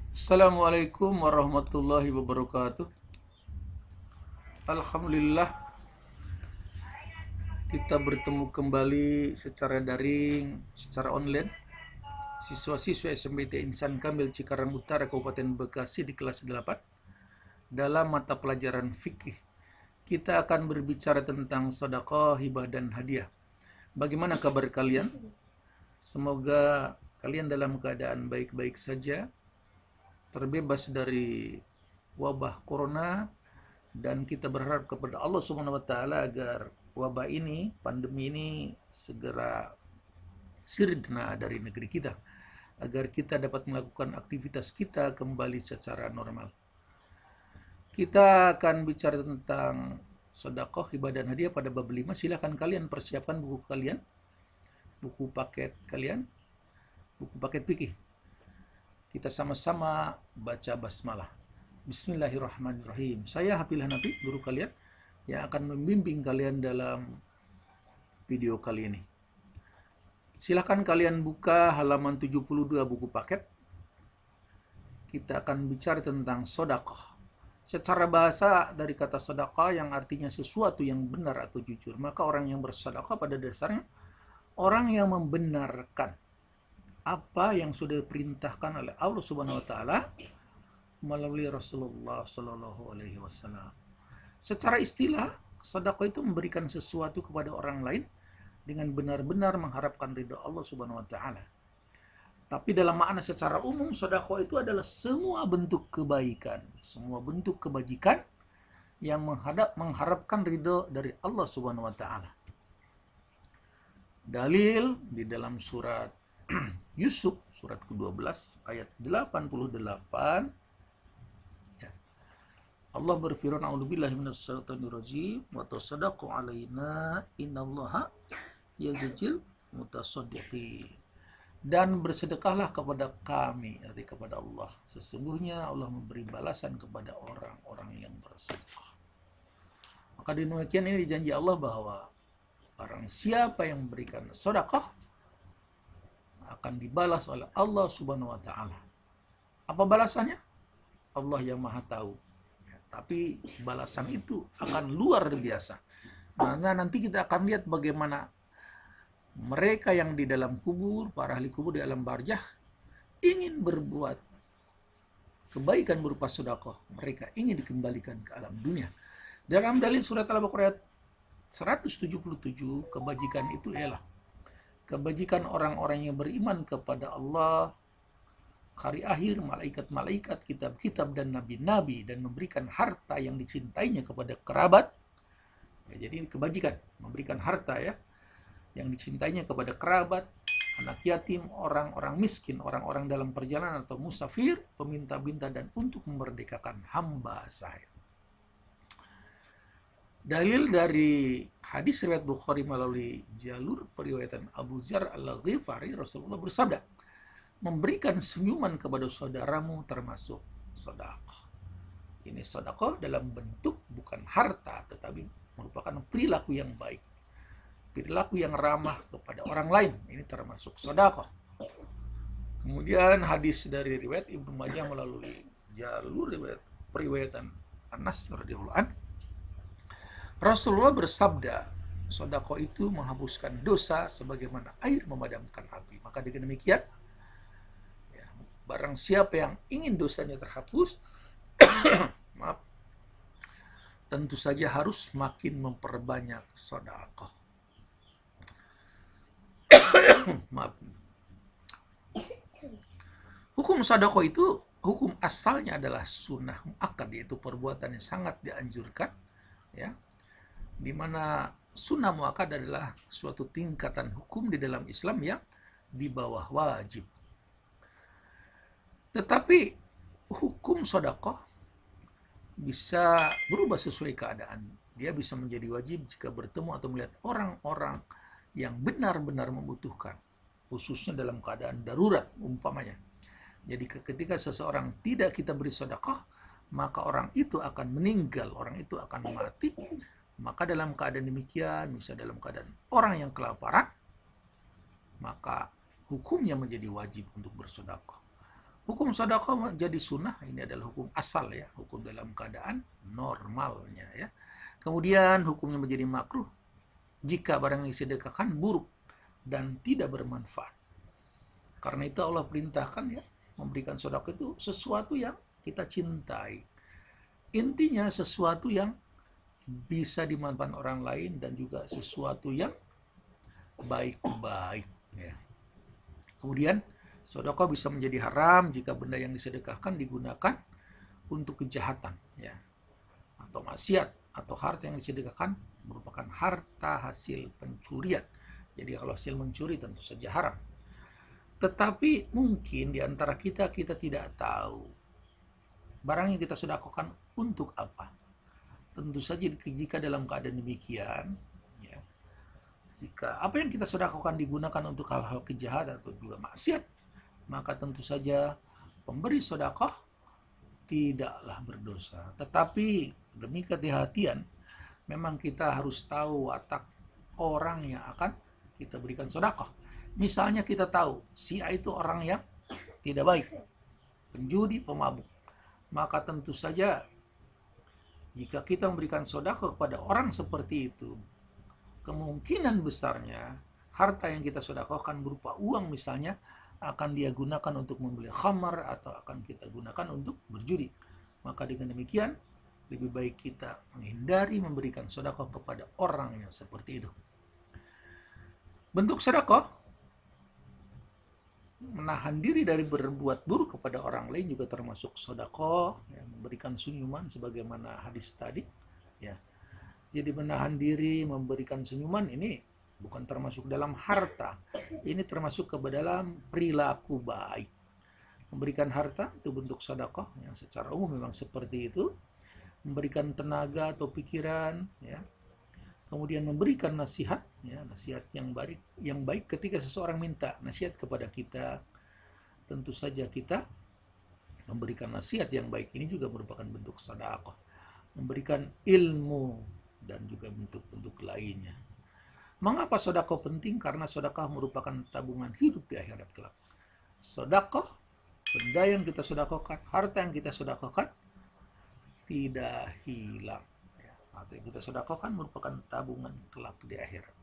Assalamualaikum warahmatullahi wabarakatuh. Alhamdulillah kita bertemu kembali secara daring, secara online. Siswa-siswa SMPT Insan Kamil Cikarang Utara Kabupaten Bekasi di kelas 8 dalam mata pelajaran fikih. Kita akan berbicara tentang sedekah, hibah dan hadiah. Bagaimana kabar kalian? Semoga kalian dalam keadaan baik-baik saja, terbebas dari wabah corona, dan kita berharap kepada Allah Subhanahu wa taala agar wabah ini, pandemi ini segera sirna dari negeri kita, agar kita dapat melakukan aktivitas kita kembali secara normal. Kita akan bicara tentang sedekah, hibah dan hadiah pada bab 5. Silakan kalian persiapkan buku kalian, buku paket kalian, buku paket fikih. Kita sama-sama baca basmalah. Bismillahirrahmanirrahim. Saya Hafil Hanafi, guru kalian yang akan membimbing kalian dalam video kali ini. Silahkan kalian buka halaman 72 buku paket. Kita akan bicara tentang sedekah. Secara bahasa dari kata sedekah yang artinya sesuatu yang benar atau jujur. Maka orang yang bersedekah pada dasarnya orang yang membenarkan apa yang sudah diperintahkan oleh Allah Subhanahu wa taala melalui Rasulullah Shallallahu alaihi wasallam. Secara istilah, sedekah itu memberikan sesuatu kepada orang lain dengan benar-benar mengharapkan ridha Allah Subhanahu wa taala. Tapi dalam makna secara umum, sedekah itu adalah semua bentuk kebaikan, semua bentuk kebajikan yang mengharapkan ridha dari Allah Subhanahu wa taala. Dalil di dalam surat Yusuf, surat ke-12 ayat 88. Allah berfirman, a'udzubillahi minasyaitonirrajim, wa tasaddaqu alaina innallaha yajzil mutasaddiqin. Dan bersedekahlah kepada kami, arti kepada Allah. Sesungguhnya Allah memberi balasan kepada orang-orang yang bersedekah. Maka demikian ini dijanji Allah bahwa barang siapa yang memberikan sedekah akan dibalas oleh Allah Subhanahu wa taala. Apa balasannya? Allah yang Maha tahu. Tapi balasan itu akan luar biasa. Karena nanti kita akan lihat bagaimana mereka yang di dalam kubur, para ahli kubur di alam barzakh, ingin berbuat kebaikan berupa sedekah. Mereka ingin dikembalikan ke alam dunia. Dalam dalil surat Al-Baqarah 177, kebajikan itu ialah kebajikan orang-orang yang beriman kepada Allah, hari akhir, malaikat-malaikat, kitab-kitab, dan nabi-nabi, dan memberikan harta yang dicintainya kepada kerabat. Ya, jadi kebajikan, memberikan harta ya, yang dicintainya kepada kerabat, anak yatim, orang-orang miskin, orang-orang dalam perjalanan atau musafir, peminta-minta, dan untuk memerdekakan hamba saya. Dalil dari hadis riwayat Bukhari melalui jalur periwayatan Abu Dzar Al-Ghifari, Rasulullah bersabda, memberikan senyuman kepada saudaramu termasuk sedekah. Ini sedekah dalam bentuk bukan harta, tetapi merupakan perilaku yang baik, perilaku yang ramah kepada orang lain. Ini termasuk sedekah. Kemudian hadis dari riwayat Ibnu Majah melalui jalur riwayat periwayatan Anas radhiyallahu anhu, Rasulullah bersabda, sedekah itu menghapuskan dosa sebagaimana air memadamkan api. Maka dengan demikian, ya, barang siapa yang ingin dosanya terhapus, maaf, tentu saja harus makin memperbanyak sedekah. Maaf. Hukum sedekah itu, hukum asalnya adalah sunnah muakkad, yaitu perbuatan yang sangat dianjurkan, ya, di mana sunnah muakkad adalah suatu tingkatan hukum di dalam Islam yang di bawah wajib. Tetapi hukum sedekah bisa berubah sesuai keadaan. Dia bisa menjadi wajib jika bertemu atau melihat orang-orang yang benar-benar membutuhkan, khususnya dalam keadaan darurat umpamanya. Jadi ketika seseorang tidak kita beri sedekah, maka orang itu akan meninggal, orang itu akan mati. Maka dalam keadaan demikian, misalnya dalam keadaan orang yang kelaparan, maka hukumnya menjadi wajib untuk bersedekah. Hukum sedekah jadi sunnah, ini adalah hukum asal ya, hukum dalam keadaan normalnya ya. Kemudian hukumnya menjadi makruh jika barang yang disedekahkan buruk dan tidak bermanfaat. Karena itu Allah perintahkan ya, memberikan sedekah itu sesuatu yang kita cintai. Intinya sesuatu yang bisa dimanfaatkan orang lain dan juga sesuatu yang baik-baik ya. Kemudian sedekah bisa menjadi haram jika benda yang disedekahkan digunakan untuk kejahatan ya, atau maksiat, atau harta yang disedekahkan merupakan harta hasil pencurian. Jadi kalau hasil mencuri tentu saja haram. Tetapi mungkin di antara kita tidak tahu barang yang kita sedekahkan untuk apa. Tentu saja jika dalam keadaan demikian ya, jika apa yang kita sedekahkan digunakan untuk hal-hal kejahatan atau juga maksiat, maka tentu saja pemberi sedekah tidaklah berdosa. Tetapi demi kehati-hatian, memang kita harus tahu watak orang yang akan kita berikan sedekah. Misalnya kita tahu si A itu orang yang tidak baik, penjudi, pemabuk, maka tentu saja jika kita memberikan sedekah kepada orang seperti itu, kemungkinan besarnya harta yang kita sedekahkan berupa uang misalnya akan dia gunakan untuk membeli khamar atau akan kita gunakan untuk berjudi. Maka dengan demikian lebih baik kita menghindari memberikan sedekah kepada orang yang seperti itu. Bentuk sedekah menahan diri dari berbuat buruk kepada orang lain juga termasuk sedekah, ya, memberikan senyuman sebagaimana hadis tadi ya. Jadi menahan diri memberikan senyuman ini bukan termasuk dalam harta, ini termasuk ke dalam perilaku baik. Memberikan harta itu bentuk sedekah yang secara umum memang seperti itu. Memberikan tenaga atau pikiran ya. Kemudian memberikan nasihat ya, nasihat yang baik ketika seseorang minta nasihat kepada kita, tentu saja kita memberikan nasihat yang baik ini juga merupakan bentuk sedekah. Memberikan ilmu dan juga bentuk-bentuk lainnya. Mengapa sedekah penting? Karena sedekah merupakan tabungan hidup di akhirat kelak. Sedekah, benda yang kita sedekahkan, harta yang kita sedekahkan tidak hilang. Harta yang kita sedekahkan merupakan tabungan kelak di akhirat.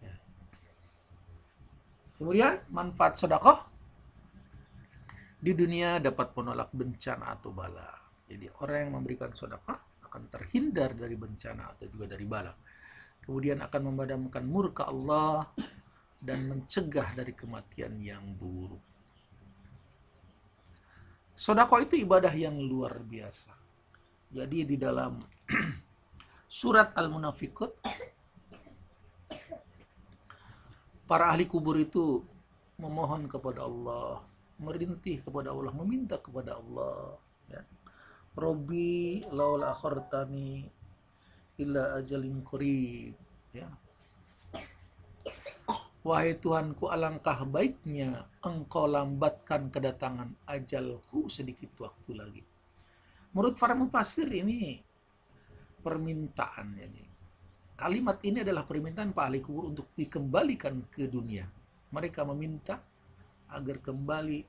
Ya. Kemudian manfaat sedekah di dunia dapat menolak bencana atau bala. Jadi orang yang memberikan sedekah akan terhindar dari bencana atau juga dari bala. Kemudian akan memadamkan murka Allah dan mencegah dari kematian yang buruk. Sedekah itu ibadah yang luar biasa. Jadi di dalam surat Al-Munafiqun, para ahli kubur itu memohon kepada Allah, merintih kepada Allah, meminta kepada Allah ya. Robbi laula akhartani illa ajalin qarib ya. Wahai Tuhanku, alangkah baiknya engkau lambatkan kedatangan ajalku sedikit waktu lagi. Menurut para mufassir ini permintaan ini. Kalimat ini adalah permintaan para ahli kubur untuk dikembalikan ke dunia. Mereka meminta agar kembali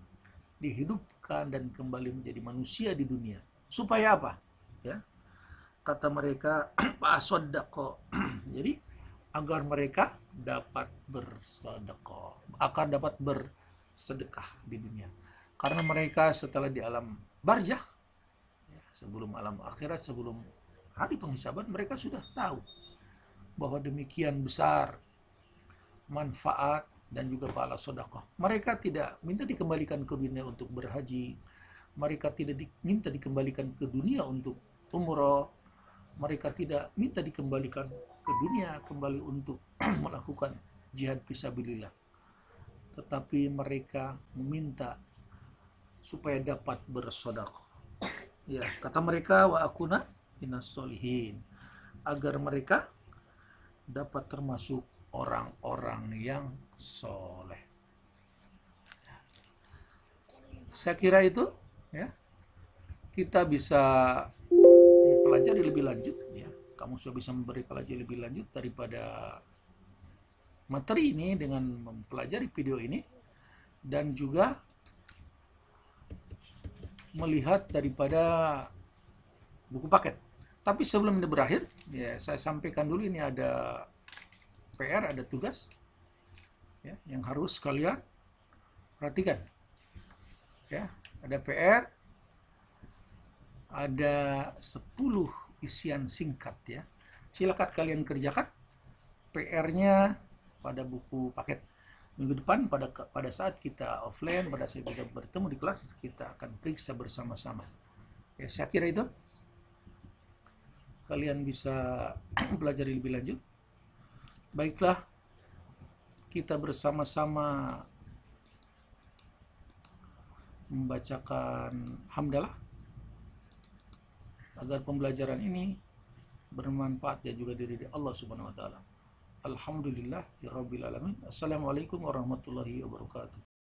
dihidupkan dan kembali menjadi manusia di dunia. Supaya apa? Ya. Kata mereka, Pak. Jadi agar mereka dapat bersedekah, akan dapat bersedekah di dunia. Karena mereka setelah di alam barzakh, sebelum alam akhirat, sebelum hari penghisaban, mereka sudah tahu bahwa demikian besar manfaat dan juga pahala sedekah. Mereka tidak minta dikembalikan ke dunia untuk berhaji. Mereka tidak minta dikembalikan ke dunia untuk umrah. Mereka tidak minta dikembalikan ke dunia kembali untuk melakukan jihad fisabilillah. Tetapi mereka meminta supaya dapat bersedekah. Ya, kata mereka wa akuna minas solihin, agar mereka dapat termasuk orang-orang yang soleh. Saya kira itu ya, kita bisa pelajari lebih lanjut ya. Kamu sudah bisa memberi kajian lebih lanjut daripada materi ini dengan mempelajari video ini. dan juga melihat daripada buku paket. Tapi sebelum ini berakhir, ya saya sampaikan dulu ini ada PR, ada tugas ya, yang harus kalian perhatikan. Ya, ada PR, ada 10 isian singkat ya. Silakan kalian kerjakan PR-nya pada buku paket. Minggu depan pada saat kita offline, pada saat kita bertemu di kelas, kita akan periksa bersama-sama. Ya, saya kira itu kalian bisa pelajari lebih lanjut. Baiklah, kita bersama-sama membacakan hamdalah agar pembelajaran ini bermanfaat dan juga diri Allah Subhanahu wa taala. Alhamdulillahirabbil alamin. Assalamualaikum warahmatullahi wabarakatuh.